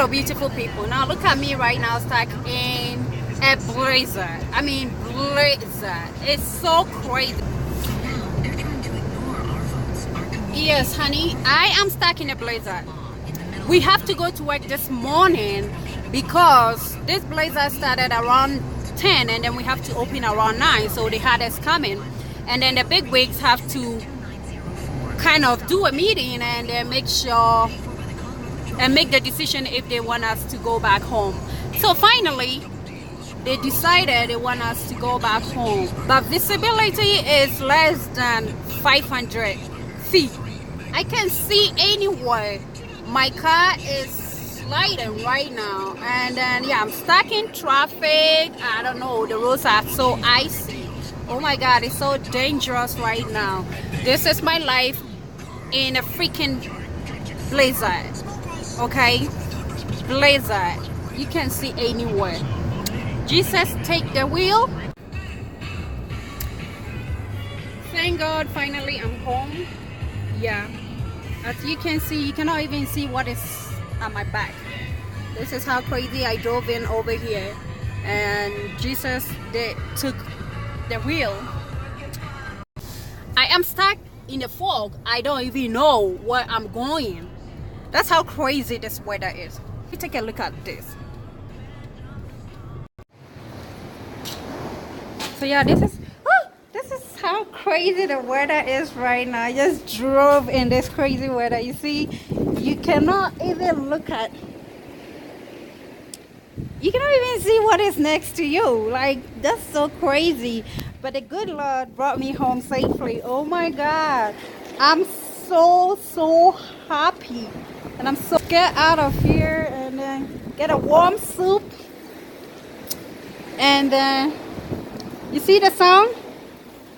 of beautiful people. Now look at me right now, stuck in a blizzard. I mean blizzard. It's so crazy. Yes, honey, I am stuck in a blizzard. We have to go to work this morning because this blizzard started around 10 and then we have to open around 9, so they had us coming, and then the big wigs have to kind of do a meeting and then make sure and make the decision if they want us to go back home. So finally they decided they want us to go back home, but visibility is less than 500 feet. I can't see anywhere. My car is sliding right now, and then yeah, I'm stuck in traffic. I don't know, the roads are so icy. Oh my god, it's so dangerous right now. This is my life in a freaking blizzard. Okay, blizzard. You can't see anywhere. Jesus, take the wheel. Thank God, finally I'm home. Yeah, as you can see, you cannot even see what is at my back. This is how crazy I drove in over here, and Jesus took the wheel. I am stuck in the fog. I don't even know where I'm going. That's how crazy this weather is. You take a look at this. So yeah, this is how crazy the weather is right now. I just drove in this crazy weather. You see, you cannot even see what is next to you. Like, that's so crazy. But the good Lord brought me home safely. Oh my God, I'm so happy, and I'm so get out of here and then get a warm soup, and then you see the sound.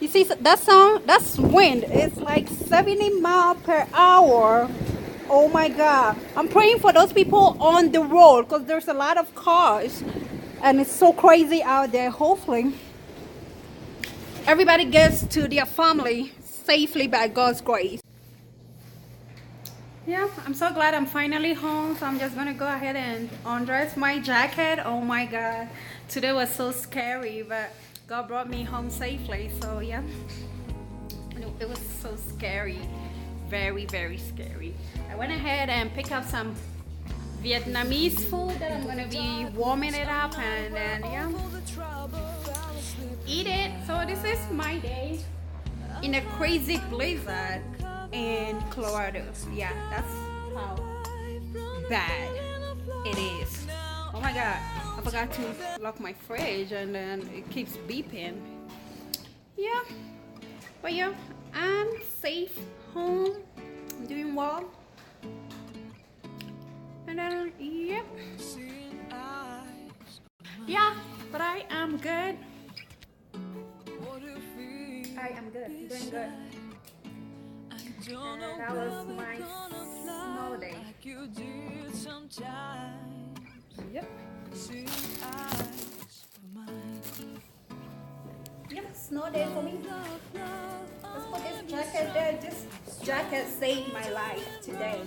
You see that sound? That's wind. It's like 70 miles per hour. Oh my God. I'm praying for those people on the road because there's a lot of cars and it's so crazy out there. Hopefully everybody gets to their family safely by God's grace. Yeah, I'm so glad I'm finally home. So I'm just gonna go ahead and undress my jacket. Oh my God, today was so scary, but God brought me home safely. So yeah, it was so scary, very scary. I went ahead and picked up some Vietnamese food that I'm gonna be warming it up, and then yeah, eat it. So this is my day in a crazy blizzard in Colorado. Yeah, that's how bad it is. Oh my God, I forgot to lock my fridge and then it keeps beeping. Yeah, but yeah, I'm safe home. I'm doing well. And then yep. Yeah, but I am good. I am good, doing good. And that was my snow day. Yep. Yep, snow day for me. Let's put this jacket there. This jacket saved my life today.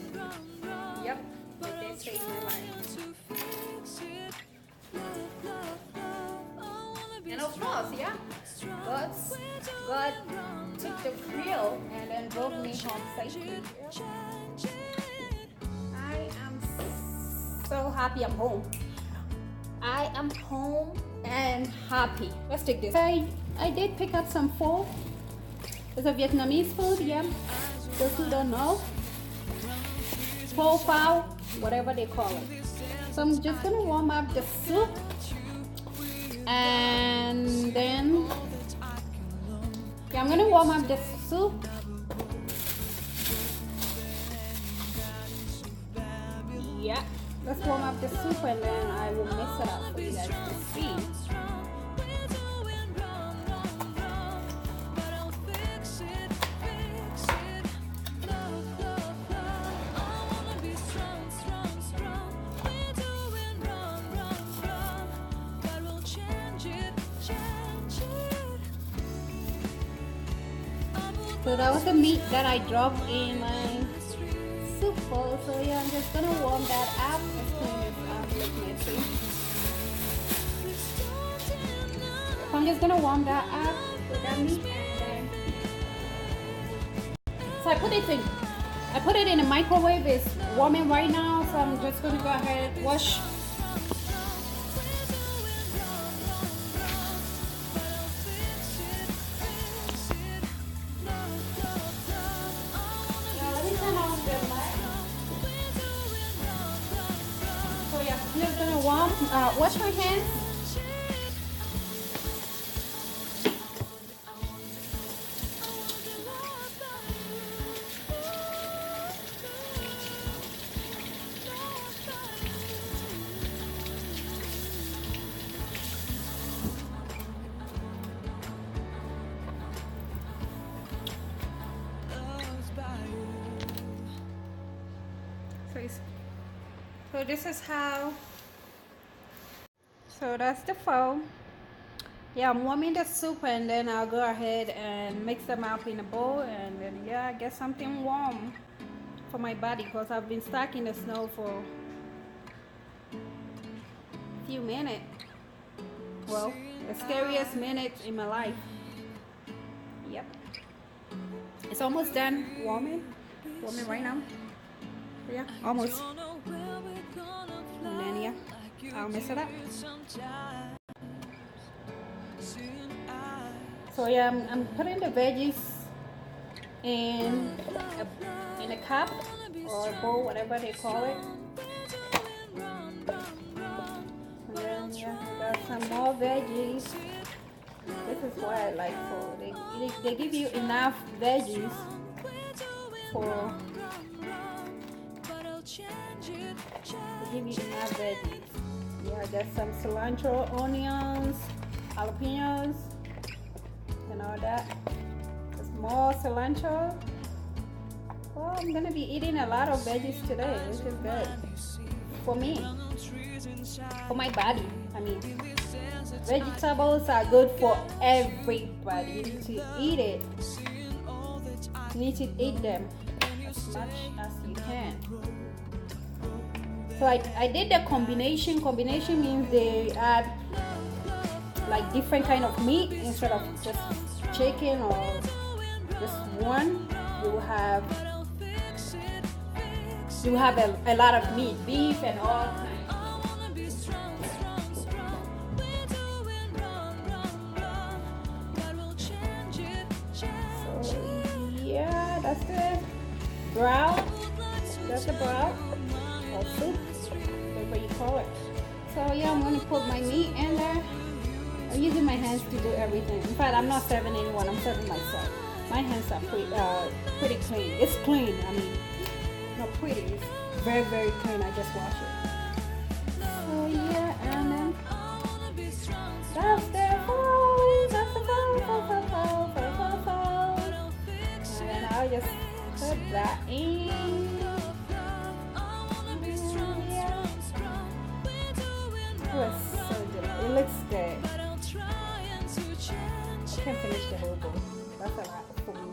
Yep, it did save my life. And of course, yeah, God took the wheel and then drove me home safely. I am so happy I'm home. I am home and happy. Let's take this. I did pick up some pho. It's a Vietnamese food, yeah. Those who don't know, pho phao, whatever they call it. So I'm just gonna warm up the soup, and then yeah, I'm gonna warm up the soup. Yeah, let's warm up the soup and then I will mix it up for you guys to see. So that was the meat that I dropped in my soup bowl. So yeah, I'm just gonna warm that up. Let's clean this up. Look messy. So I'm just gonna warm that up with that meat, and then so I put it in the microwave. It's warming right now, so I'm just gonna go ahead and wash. I'm just gonna wash my hands. So this is how. So that's the pho. Yeah, I'm warming the soup, and then I'll go ahead and mix them up in a bowl, and then yeah, get something warm for my body, because I've been stuck in the snow for a few minutes. Well, the scariest minutes in my life. Yep. It's almost done warming right now. Yeah, almost. And then yeah, I'll mix it up. So yeah, I'm putting the veggies in a cup or a bowl, whatever they call it. And then yeah, we got some more veggies. This is what I like for. They give you enough veggies for. They give you enough veggies. Yeah, I got some cilantro, onions, jalapenos, and all that. There's more cilantro. Well, I'm gonna be eating a lot of veggies today, which is good for me, for my body. I mean, vegetables are good for everybody. You need to eat it. You need to eat them as much as you can. So I did the combination. Combination means they add like different kind of meat instead of just chicken or just one. You have a lot of meat, beef and all kinds. So yeah, that's the brown. That's the brown. Or soup, whatever you call it. So yeah, I'm gonna put my meat in there. I'm using my hands to do everything. In fact, I'm not serving anyone, I'm serving myself. My hands are pretty clean. It's clean, I mean, not pretty, it's very, very clean. I just wash it. So yeah, and then that's the pho. That's the pho. And then I'll just put that in. It looks good. I can't finish the whole bowl. That's a lot for me.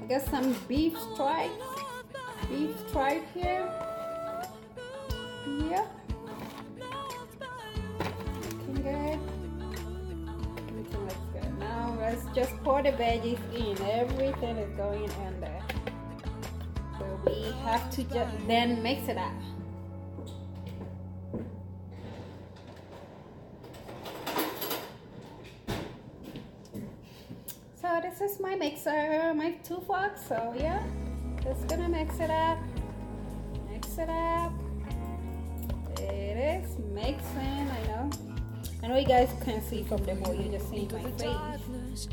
I got some beef stripes. Beef stripe here. Yeah. Looking good. Everything looks good. Now let's just pour the veggies in. Everything is going in there. So we have to just then mix it up. So this is my mixer, my 2 forks. So yeah, just gonna mix it up. Mix it up. It is mixing. I know you guys can't see from the bowl. You're just seeing my face.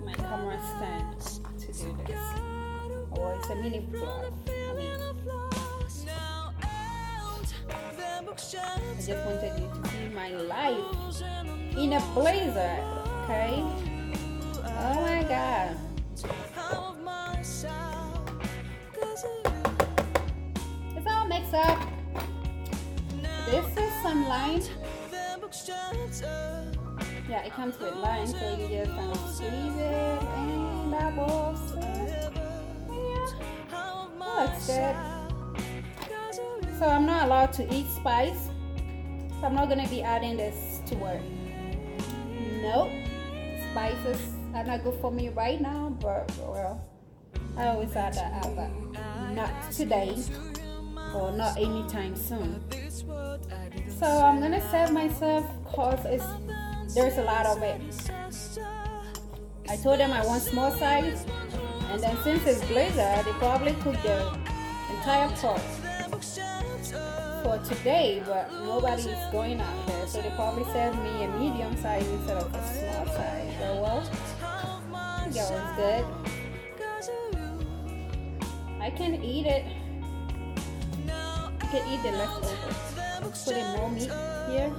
My camera stand to do this. Oh, it's a mini vlog. I just wanted you to see my life in a blazer, okay? Oh my God. It's all mixed up. This is some lime. Yeah, Yeah, it comes with lime, so you just kind of squeeze it and that balls. Yeah, that looks good. So I'm not allowed to eat spice, so I'm not gonna be adding this to work. Nope, spices are not good for me right now, but well, I always add that out, but not today or not anytime soon. So I'm gonna serve myself cause there's a lot of it. I told them I want small size, and then since it's blizzard, they probably cook the entire pot for today, but nobody's going out there, so they probably serve me a medium size instead of a small size. So well, that was good. I can eat it. You can eat the leftovers. Put in more meat here.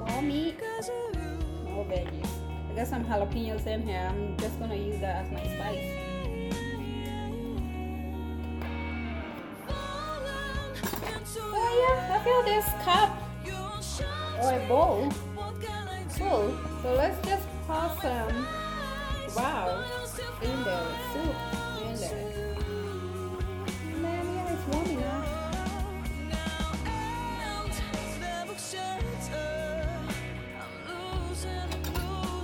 More meat, more veggies. I got some jalapenos in here. I'm just gonna use that as my spice. Oh yeah, I feel this cup or a bowl full. So let's just pour some wow in the soup in there. Man, yeah, it's warm enough.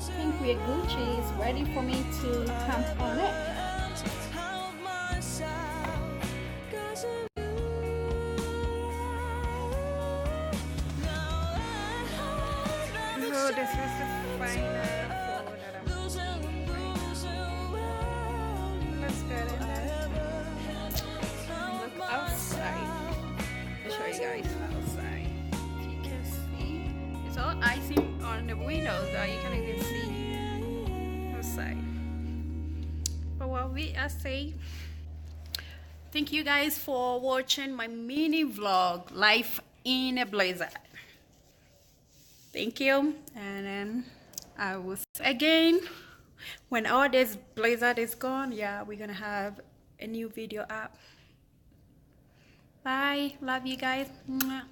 I think we're Gucci is ready for me to camp on it. So this is the final food that I'm doing. Let's get in there. Look outside. I'll show you guys outside. If you can see, it's all icing on the windows that you can even see outside. But while we are safe, thank you guys for watching my mini vlog, Life in a Blizzard. Thank you, and then I will see you again when all this blizzard is gone. Yeah, we're gonna have a new video up. Bye, love you guys. Mwah.